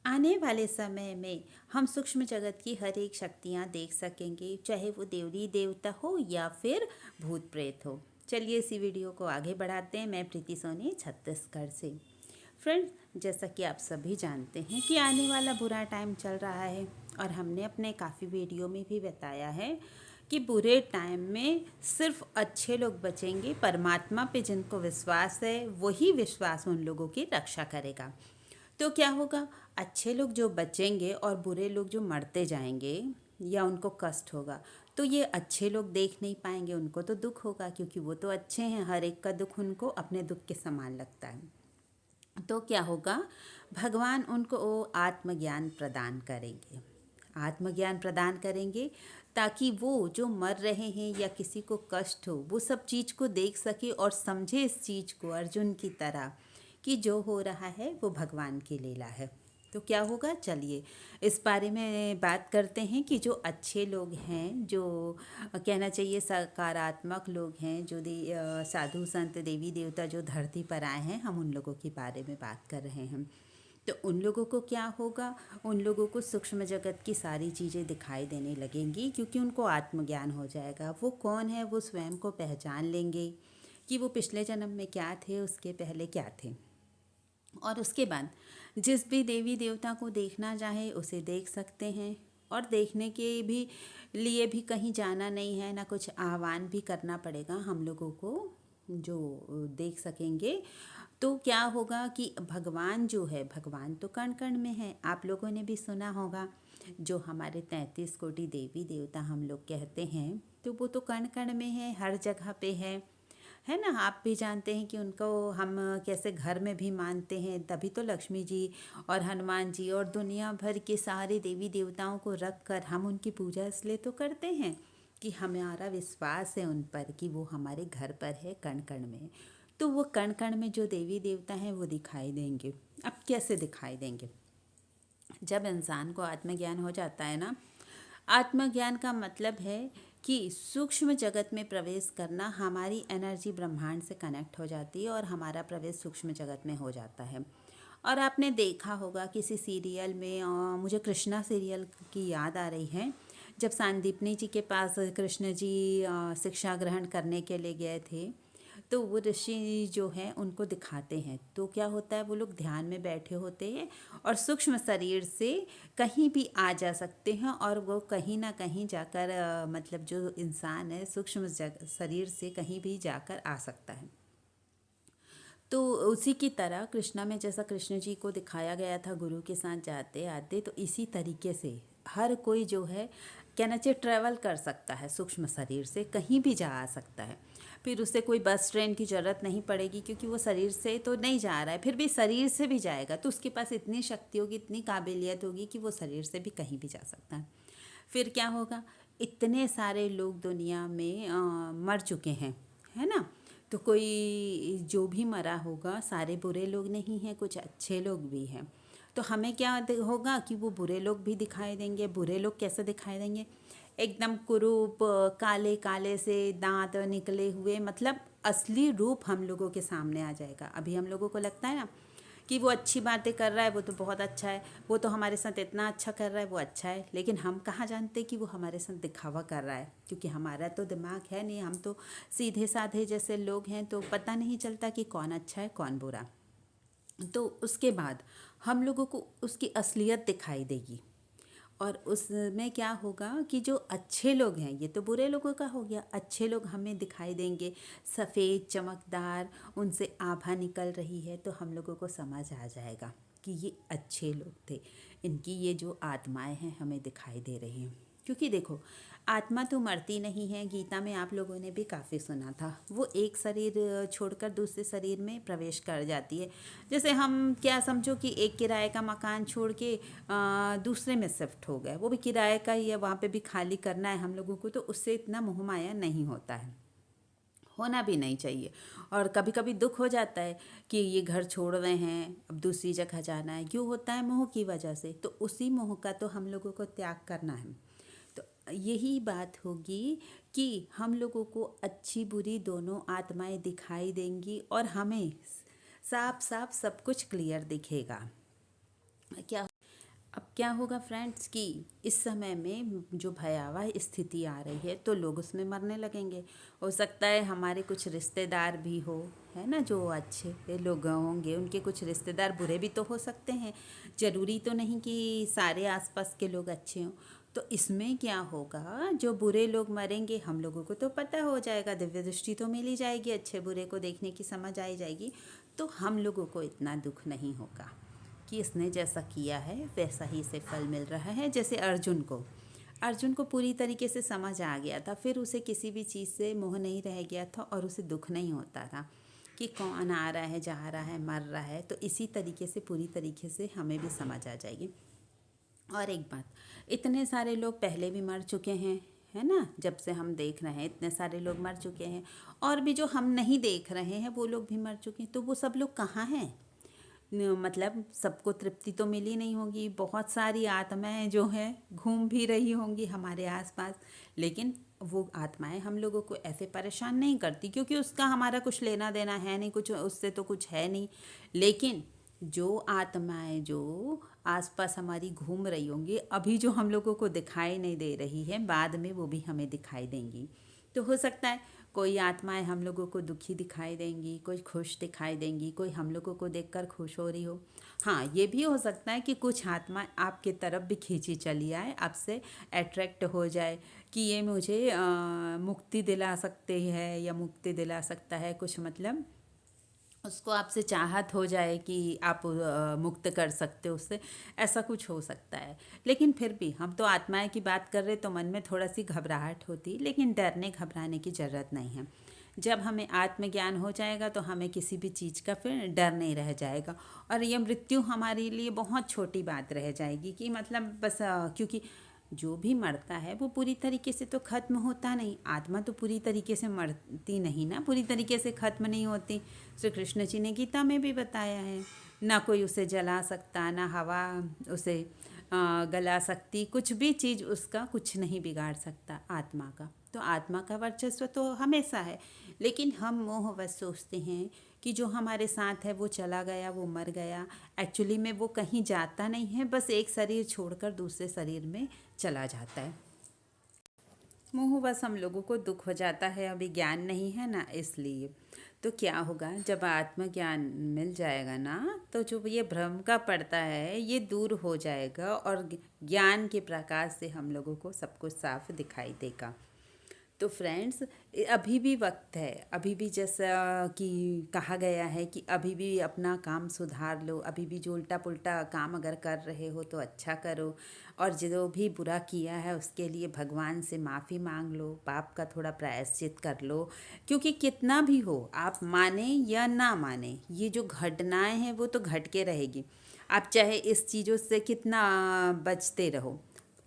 आने वाले समय में हम सूक्ष्म जगत की हर एक शक्तियाँ देख सकेंगे, चाहे वो देवी देवता हो या फिर भूत प्रेत हो। चलिए इसी वीडियो को आगे बढ़ाते हैं। मैं प्रीति सोनी, छत्तीसगढ़ से। फ्रेंड्स, जैसा कि आप सभी जानते हैं कि आने वाला बुरा टाइम चल रहा है और हमने अपने काफ़ी वीडियो में भी बताया है कि बुरे टाइम में सिर्फ अच्छे लोग बचेंगे। परमात्मा पे जिनको विश्वास है वही विश्वास उन लोगों की रक्षा करेगा। तो क्या होगा, अच्छे लोग जो बचेंगे और बुरे लोग जो मरते जाएंगे या उनको कष्ट होगा, तो ये अच्छे लोग देख नहीं पाएंगे, उनको तो दुख होगा क्योंकि वो तो अच्छे हैं। हर एक का दुख उनको अपने दुख के समान लगता है। तो क्या होगा, भगवान उनको आत्मज्ञान प्रदान करेंगे। आत्मज्ञान प्रदान करेंगे ताकि वो जो मर रहे हैं या किसी को कष्ट हो, वो सब चीज़ को देख सके और समझे इस चीज़ को अर्जुन की तरह कि जो हो रहा है वो भगवान की लीला है। तो क्या होगा, चलिए इस बारे में बात करते हैं कि जो अच्छे लोग हैं, जो कहना चाहिए सकारात्मक लोग हैं, जो साधु संत देवी देवता जो धरती पर आए हैं, हम उन लोगों के बारे में बात कर रहे हैं। तो उन लोगों को क्या होगा, उन लोगों को सूक्ष्म जगत की सारी चीज़ें दिखाई देने लगेंगी क्योंकि उनको आत्मज्ञान हो जाएगा। वो कौन है वो स्वयं को पहचान लेंगे कि वो पिछले जन्म में क्या थे, उसके पहले क्या थे। और उसके बाद जिस भी देवी देवता को देखना चाहे उसे देख सकते हैं। और देखने के भी लिए भी कहीं जाना नहीं है, ना कुछ आह्वान भी करना पड़ेगा हम लोगों को, जो देख सकेंगे। तो क्या होगा कि भगवान जो है, भगवान तो कण कण में है। आप लोगों ने भी सुना होगा, जो हमारे 33 कोटि देवी देवता हम लोग कहते हैं, तो वो तो कण कण में है, हर जगह पे है ना। आप भी जानते हैं कि उनको हम कैसे घर में भी मानते हैं, तभी तो लक्ष्मी जी और हनुमान जी और दुनिया भर के सारे देवी देवताओं को रख कर हम उनकी पूजा इसलिए तो करते हैं कि हमारा विश्वास है उन पर कि वो हमारे घर पर है, कण कण में। तो वो कण कण में जो देवी देवता हैं वो दिखाई देंगे। अब कैसे दिखाई देंगे, जब इंसान को आत्मज्ञान हो जाता है ना, आत्मज्ञान का मतलब है कि सूक्ष्म जगत में प्रवेश करना, हमारी एनर्जी ब्रह्मांड से कनेक्ट हो जाती है और हमारा प्रवेश सूक्ष्म जगत में हो जाता है। और आपने देखा होगा किसी सीरियल में, मुझे कृष्णा सीरियल की याद आ रही है, जब सांदीपनी जी के पास कृष्ण जी शिक्षा ग्रहण करने के लिए गए थे, तो वो ऋषि जो हैं उनको दिखाते हैं। तो क्या होता है, वो लोग ध्यान में बैठे होते हैं और सूक्ष्म शरीर से कहीं भी आ जा सकते हैं और वो कहीं ना कहीं जाकर मतलब जो इंसान है सूक्ष्म शरीर से कहीं भी जाकर आ सकता है। तो उसी की तरह कृष्णा में जैसा कृष्ण जी को दिखाया गया था गुरु के साथ जाते आते, तो इसी तरीके से हर कोई जो है, कहना चाहिए, ट्रैवल कर सकता है सूक्ष्म शरीर से, कहीं भी जा आ सकता है। फिर उसे कोई बस ट्रेन की ज़रूरत नहीं पड़ेगी क्योंकि वो शरीर से तो नहीं जा रहा है, फिर भी शरीर से भी जाएगा तो उसके पास इतनी शक्ति होगी, इतनी काबिलियत होगी कि वो शरीर से भी कहीं भी जा सकता है। फिर क्या होगा, इतने सारे लोग दुनिया में मर चुके हैं, है ना। तो कोई जो भी मरा होगा, सारे बुरे लोग नहीं हैं, कुछ अच्छे लोग भी हैं। तो हमें क्या होगा कि वो बुरे लोग भी दिखाई देंगे। बुरे लोग कैसे दिखाई देंगे, एकदम कुरूप, काले काले से दांत निकले हुए, मतलब असली रूप हम लोगों के सामने आ जाएगा। अभी हम लोगों को लगता है ना कि वो अच्छी बातें कर रहा है, वो तो बहुत अच्छा है, वो तो हमारे साथ इतना अच्छा कर रहा है, वो अच्छा है। लेकिन हम कहाँ जानते कि वो हमारे साथ दिखावा कर रहा है, क्योंकि हमारा तो दिमाग है नहीं, हम तो सीधे साधे जैसे लोग हैं, तो पता नहीं चलता कि कौन अच्छा है कौन बुरा। तो उसके बाद हम लोगों को उसकी असलियत दिखाई देगी। और उसमें क्या होगा कि जो अच्छे लोग हैं, ये तो बुरे लोगों का हो गया, अच्छे लोग हमें दिखाई देंगे, सफ़ेद चमकदार, उनसे आभा निकल रही है, तो हम लोगों को समझ आ जाएगा कि ये अच्छे लोग थे। इनकी ये जो आत्माएं हैं हमें दिखाई दे रही हैं। क्योंकि देखो, आत्मा तो मरती नहीं है, गीता में आप लोगों ने भी काफ़ी सुना था, वो एक शरीर छोड़कर दूसरे शरीर में प्रवेश कर जाती है। जैसे हम क्या समझो कि एक किराए का मकान छोड़ के दूसरे में शिफ्ट हो गए, वो भी किराए का ही है, वहाँ पे भी खाली करना है हम लोगों को, तो उससे इतना मोह माया नहीं होता है, होना भी नहीं चाहिए। और कभी कभी दुख हो जाता है कि ये घर छोड़ रहे हैं, अब दूसरी जगह जाना है, क्यों होता है, मोह की वजह से। तो उसी मोह का तो हम लोगों को त्याग करना है। तो यही बात होगी कि हम लोगों को अच्छी बुरी दोनों आत्माएं दिखाई देंगी और हमें साफ साफ सब कुछ क्लियर दिखेगा। क्या अब क्या होगा फ्रेंड्स कि इस समय में जो भयावह स्थिति आ रही है तो लोग उसमें मरने लगेंगे। हो सकता है हमारे कुछ रिश्तेदार भी हो, है ना, जो अच्छे लोग होंगे, उनके कुछ रिश्तेदार बुरे भी तो हो सकते हैं। ज़रूरी तो नहीं कि सारे आसपास के लोग अच्छे हों। तो इसमें क्या होगा, जो बुरे लोग मरेंगे हम लोगों को तो पता हो जाएगा, दिव्य दृष्टि तो मिल ही जाएगी, अच्छे बुरे को देखने की समझ आई जाएगी। तो हम लोगों को इतना दुख नहीं होगा कि इसने जैसा किया है वैसा ही इसे फल मिल रहा है। जैसे अर्जुन को पूरी तरीके से समझ आ गया था, फिर उसे किसी भी चीज़ से मोह नहीं रह गया था और उसे दुख नहीं होता था कि कौन आ रहा है, जा रहा है, मर रहा है। तो इसी तरीके से पूरी तरीके से हमें भी समझ आ जाएगी। और एक बात, इतने सारे लोग पहले भी मर चुके हैं, है ना, जब से हम देख रहे हैं इतने सारे लोग मर चुके हैं। और भी जो हम नहीं देख रहे हैं वो लोग भी मर चुके हैं। तो वो सब लोग कहाँ हैं? मतलब सबको तृप्ति तो मिली नहीं होगी, बहुत सारी आत्माएं जो हैं घूम भी रही होंगी हमारे आसपास, लेकिन वो आत्माएं हम लोगों को ऐसे परेशान नहीं करती क्योंकि उसका हमारा कुछ लेना देना है नहीं, कुछ उससे तो कुछ है नहीं। लेकिन जो आत्माएं जो आसपास हमारी घूम रही होंगी, अभी जो हम लोगों को दिखाई नहीं दे रही है, बाद में वो भी हमें दिखाई देंगी। तो हो सकता है कोई आत्माएं हम लोगों को दुखी दिखाई देंगी, कोई खुश दिखाई देंगी, कोई हम लोगों को देखकर खुश हो रही हो। हाँ, ये भी हो सकता है कि कुछ आत्माएं आपके तरफ भी खींची चली आए, आपसे अट्रैक्ट हो जाए कि ये मुझे मुक्ति दिला सकते हैं या मुक्ति दिला सकता है, कुछ मतलब उसको आपसे चाहत हो जाए कि आप मुक्त कर सकते हो उससे, ऐसा कुछ हो सकता है। लेकिन फिर भी हम तो आत्माएं की बात कर रहे, तो मन में थोड़ा सी घबराहट होती, लेकिन डरने घबराने की ज़रूरत नहीं है। जब हमें आत्मज्ञान हो जाएगा तो हमें किसी भी चीज़ का फिर डर नहीं रह जाएगा। और ये मृत्यु हमारे लिए बहुत छोटी बात रह जाएगी कि मतलब बस क्योंकि जो भी मरता है वो पूरी तरीके से तो ख़त्म होता नहीं। आत्मा तो पूरी तरीके से मरती नहीं ना, पूरी तरीके से ख़त्म नहीं होती। श्री कृष्ण जी ने गीता में भी बताया है, ना कोई उसे जला सकता, ना हवा उसे गला सकती, कुछ भी चीज़ उसका कुछ नहीं बिगाड़ सकता आत्मा का। तो आत्मा का वर्चस्व तो हमेशा है। लेकिन हम मोहवश सोचते हैं कि जो हमारे साथ है वो चला गया, वो मर गया। एक्चुअली में वो कहीं जाता नहीं है, बस एक शरीर छोड़कर दूसरे शरीर में चला जाता है। मोहवश हम लोगों को दुख हो जाता है, अभी ज्ञान नहीं है ना, इसलिए। तो क्या होगा जब आत्मज्ञान मिल जाएगा ना, तो जो ये भ्रम का पड़ता है ये दूर हो जाएगा और ज्ञान के प्रकाश से हम लोगों को सब कुछ साफ दिखाई देगा। तो फ्रेंड्स, अभी भी वक्त है, अभी भी जैसा कि कहा गया है कि अभी भी अपना काम सुधार लो, अभी भी जो उल्टा पुल्टा काम अगर कर रहे हो तो अच्छा करो, और जो भी बुरा किया है उसके लिए भगवान से माफ़ी मांग लो, पाप का थोड़ा प्रायश्चित कर लो। क्योंकि कितना भी हो, आप माने या ना माने, ये जो घटनाएं हैं वो तो घट के रहेगी। आप चाहे इस चीज़ों से कितना बचते रहो।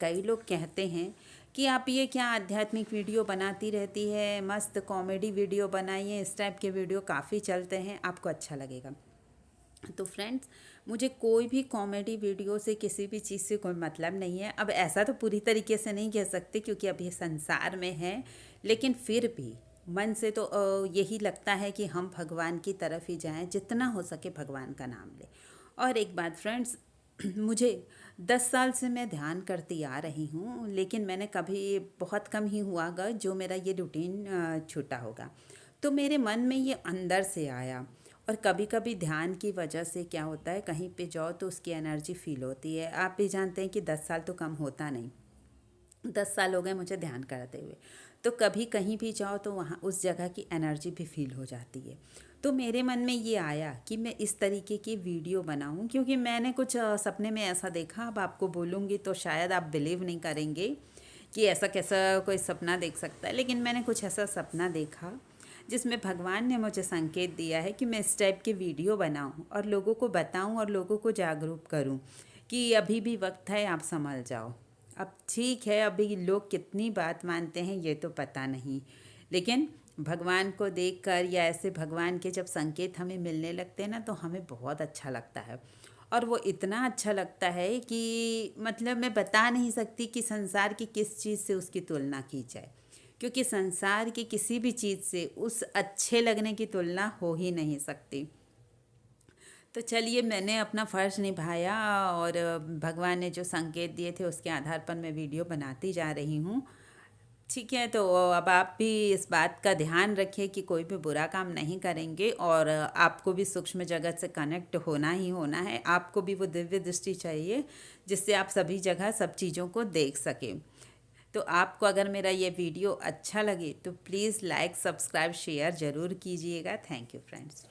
कई लोग कहते हैं कि आप ये क्या आध्यात्मिक वीडियो बनाती रहती है, मस्त कॉमेडी वीडियो बनाइए, इस टाइप के वीडियो काफ़ी चलते हैं, आपको अच्छा लगेगा। तो फ्रेंड्स, मुझे कोई भी कॉमेडी वीडियो से किसी भी चीज़ से कोई मतलब नहीं है। अब ऐसा तो पूरी तरीके से नहीं कह सकते क्योंकि अभी संसार में है, लेकिन फिर भी मन से तो यही लगता है कि हम भगवान की तरफ ही जाएं, जितना हो सके भगवान का नाम लें। और एक बात फ्रेंड्स, मुझे 10 साल से मैं ध्यान करती आ रही हूँ, लेकिन मैंने कभी बहुत कम ही हुआगा जो मेरा ये रूटीन छूटा होगा। तो मेरे मन में ये अंदर से आया। और कभी कभी ध्यान की वजह से क्या होता है, कहीं पे जाओ तो उसकी एनर्जी फील होती है। आप भी जानते हैं कि 10 साल तो कम होता नहीं, 10 साल हो गए मुझे ध्यान करते हुए। तो कभी कहीं भी जाओ तो वहाँ उस जगह की एनर्जी भी फील हो जाती है। तो मेरे मन में ये आया कि मैं इस तरीके की वीडियो बनाऊं, क्योंकि मैंने कुछ सपने में ऐसा देखा। अब आपको बोलूँगी तो शायद आप बिलीव नहीं करेंगे कि ऐसा कैसा कोई सपना देख सकता है, लेकिन मैंने कुछ ऐसा सपना देखा जिसमें भगवान ने मुझे संकेत दिया है कि मैं इस टाइप के वीडियो बनाऊं और लोगों को बताऊं और लोगों को जागरूक करूं कि अभी भी वक्त है, आप संभल जाओ। अब ठीक है, अभी लोग कितनी बात मानते हैं ये तो पता नहीं, लेकिन भगवान को देखकर या ऐसे भगवान के जब संकेत हमें मिलने लगते हैं ना, तो हमें बहुत अच्छा लगता है। और वो इतना अच्छा लगता है कि मतलब मैं बता नहीं सकती कि संसार की किस चीज़ से उसकी तुलना की जाए, क्योंकि संसार की किसी भी चीज़ से उस अच्छे लगने की तुलना हो ही नहीं सकती। तो चलिए, मैंने अपना फ़र्ज़ निभाया और भगवान ने जो संकेत दिए थे उसके आधार पर मैं वीडियो बनाती जा रही हूँ। ठीक है, तो अब आप भी इस बात का ध्यान रखिए कि कोई भी बुरा काम नहीं करेंगे, और आपको भी सूक्ष्म जगत से कनेक्ट होना ही होना है। आपको भी वो दिव्य दृष्टि चाहिए जिससे आप सभी जगह सब चीज़ों को देख सकें। तो आपको अगर मेरा ये वीडियो अच्छा लगे तो प्लीज़ लाइक, सब्सक्राइब, शेयर ज़रूर कीजिएगा। Thank you friends.